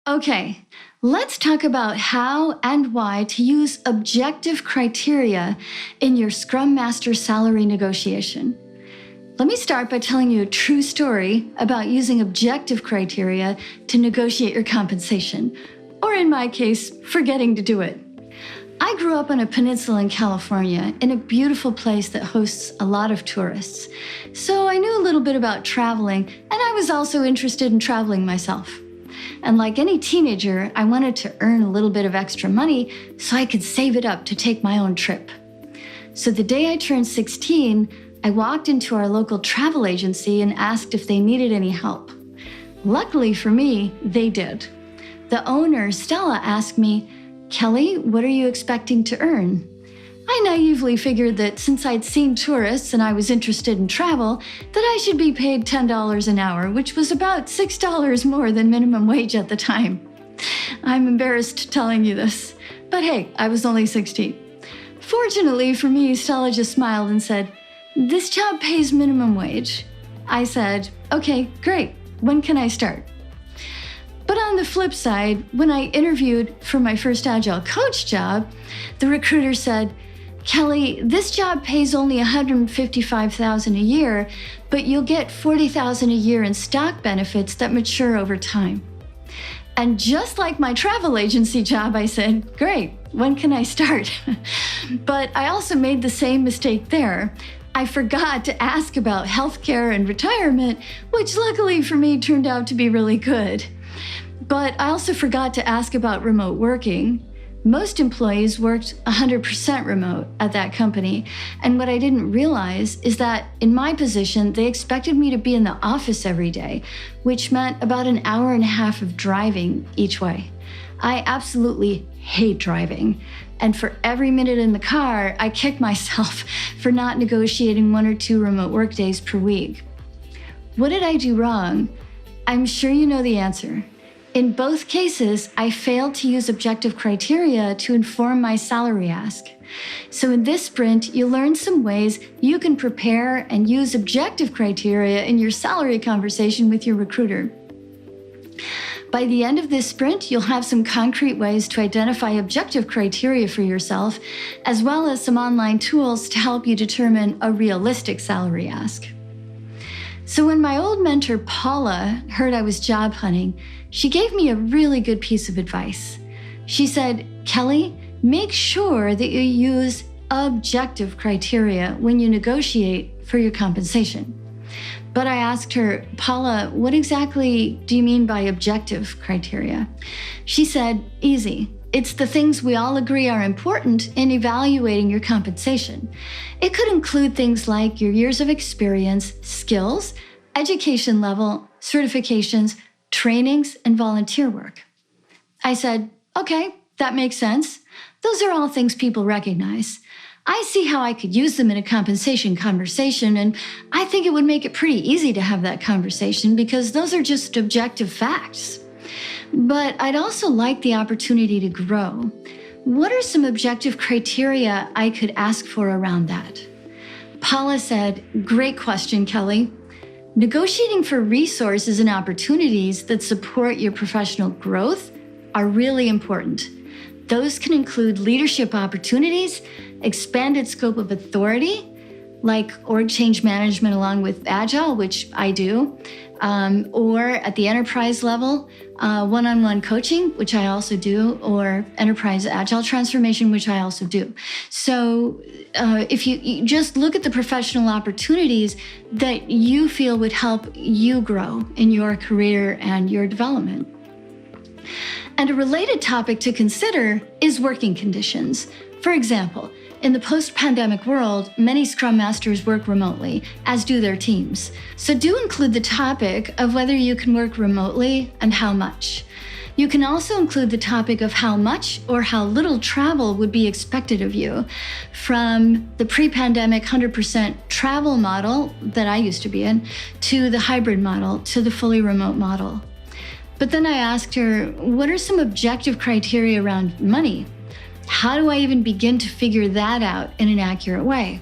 Okay, let's talk about how and why to use objective criteria in your Scrum Master salary negotiation. Let me start by telling you a true story about using objective criteria to negotiate your compensation, or in my case, forgetting to do it. I grew up on a peninsula in California in a beautiful place that hosts a lot of tourists. So I knew a little bit about traveling, and I was also interested in traveling myself. And like any teenager, I wanted to earn a little bit of extra money so I could save it up to take my own trip. So the day I turned 16, I walked into our local travel agency and asked if they needed any help. Luckily for me, they did. The owner, Stella, asked me, "Kelly, what are you expecting to earn?" I naively figured that since I'd seen tourists and I was interested in travel, that I should be paid $10 an hour, which was about $6 more than minimum wage at the time. I'm embarrassed telling you this, but hey, I was only 16. Fortunately for me, Stella just smiled and said, "This job pays minimum wage." I said, "Okay, great. When can I start?" But on the flip side, when I interviewed for my first Agile coach job, the recruiter said, "Kelly, this job pays only $155,000 a year, but you'll get $40,000 a year in stock benefits that mature over time." And just like my travel agency job, I said, "Great, when can I start?" But I also made the same mistake there. I forgot to ask about healthcare and retirement, which luckily for me turned out to be really good. But I also forgot to ask about remote working. Most employees worked 100% remote at that company. And what I didn't realize is that in my position, they expected me to be in the office every day, which meant about an hour and a half of driving each way. I absolutely hate driving. And for every minute in the car, I kick myself for not negotiating 1 or 2 remote work days per week. What did I do wrong? I'm sure you know the answer. In both cases, I failed to use objective criteria to inform my salary ask. So in this sprint, you'll learn some ways you can prepare and use objective criteria in your salary conversation with your recruiter. By the end of this sprint, you'll have some concrete ways to identify objective criteria for yourself, as well as some online tools to help you determine a realistic salary ask. So when my old mentor, Paula, heard I was job hunting, she gave me a really good piece of advice. She said, "Kelly, make sure that you use objective criteria when you negotiate for your compensation." But I asked her, "Paula, what exactly do you mean by objective criteria?" She said, "Easy. It's the things we all agree are important in evaluating your compensation. It could include things like your years of experience, skills, education level, certifications, trainings, and volunteer work." I said, "Okay, that makes sense. Those are all things people recognize. I see how I could use them in a compensation conversation, and I think it would make it pretty easy to have that conversation because those are just objective facts. But I'd also like the opportunity to grow. What are some objective criteria I could ask for around that?" Paula said, "Great question, Kelly. Negotiating for resources and opportunities that support your professional growth are really important. Those can include leadership opportunities, expanded scope of authority, like org change management along with Agile, which I do, or at the enterprise level, one-on-one coaching, which I also do, or enterprise Agile transformation, which I also do." So if you just look at the professional opportunities that you feel would help you grow in your career and your development. And a related topic to consider is working conditions. For example, in the post-pandemic world, many Scrum Masters work remotely, as do their teams. So do include the topic of whether you can work remotely and how much. You can also include the topic of how much or how little travel would be expected of you, from the pre-pandemic 100% travel model that I used to be in, to the hybrid model, to the fully remote model. But then I asked her, what are some objective criteria around money? How do I even begin to figure that out in an accurate way?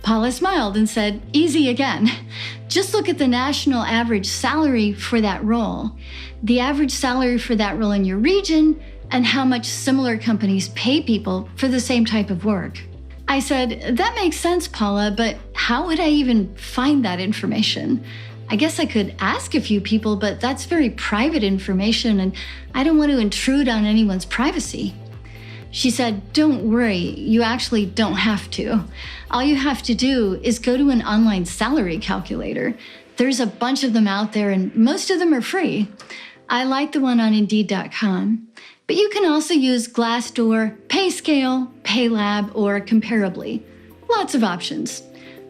Paula smiled and said, easy again. Just look at the national average salary for that role, the average salary for that role in your region, and how much similar companies pay people for the same type of work. I said, that makes sense, Paula, but how would I even find that information? I guess I could ask a few people, but that's very private information, and I don't want to intrude on anyone's privacy. She said, don't worry, you actually don't have to. All you have to do is go to an online salary calculator. There's a bunch of them out there, and most of them are free. I like the one on Indeed.com. But you can also use Glassdoor, PayScale, PayLab, or Comparably. Lots of options.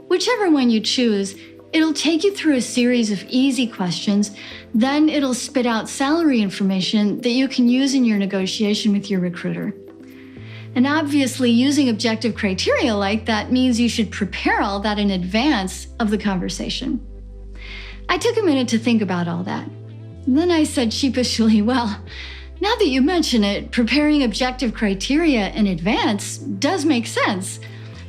Whichever one you choose, it'll take you through a series of easy questions. Then it'll spit out salary information that you can use in your negotiation with your recruiter. And obviously, using objective criteria like that means you should prepare all that in advance of the conversation. I took a minute to think about all that. Then I said sheepishly, well, now that you mention it, preparing objective criteria in advance does make sense.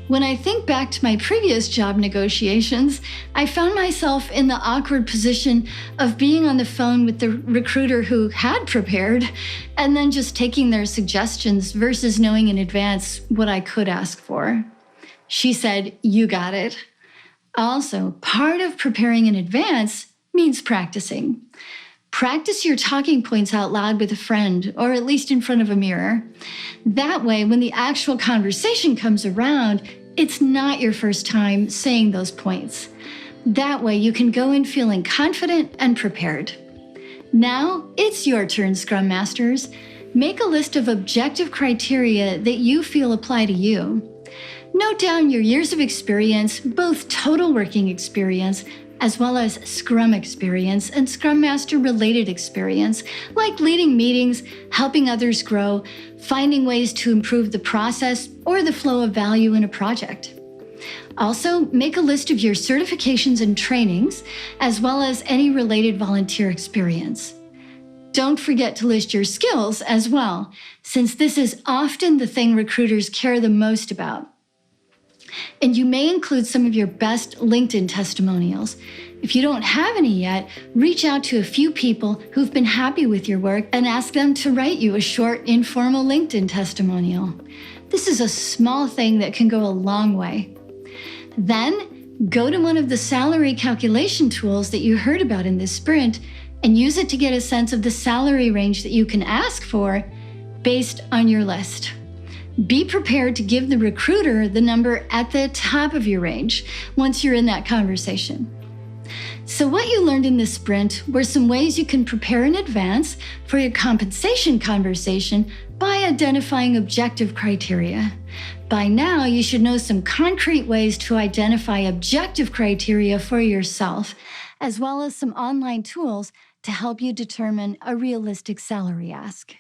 When I think back to my previous job negotiations, I found myself in the awkward position of being on the phone with the recruiter who had prepared and then just taking their suggestions versus knowing in advance what I could ask for. She said, you got it. Also, part of preparing in advance means practicing. Practice your talking points out loud with a friend, or at least in front of a mirror. That way, when the actual conversation comes around, it's not your first time saying those points. That way, you can go in feeling confident and prepared. Now, it's your turn, Scrum Masters. Make a list of objective criteria that you feel apply to you. Note down your years of experience, both total working experience, as well as Scrum experience and Scrum Master related experience, like leading meetings, helping others grow, finding ways to improve the process or the flow of value in a project. Also, make a list of your certifications and trainings, as well as any related volunteer experience. Don't forget to list your skills as well, since this is often the thing recruiters care the most about. And you may include some of your best LinkedIn testimonials. If you don't have any yet, reach out to a few people who've been happy with your work and ask them to write you a short, informal LinkedIn testimonial. This is a small thing that can go a long way. Then, go to one of the salary calculation tools that you heard about in this sprint and use it to get a sense of the salary range that you can ask for based on your list. Be prepared to give the recruiter the number at the top of your range once you're in that conversation. So what you learned in this sprint were some ways you can prepare in advance for your compensation conversation by identifying objective criteria. By now, you should know some concrete ways to identify objective criteria for yourself, as well as some online tools to help you determine a realistic salary ask.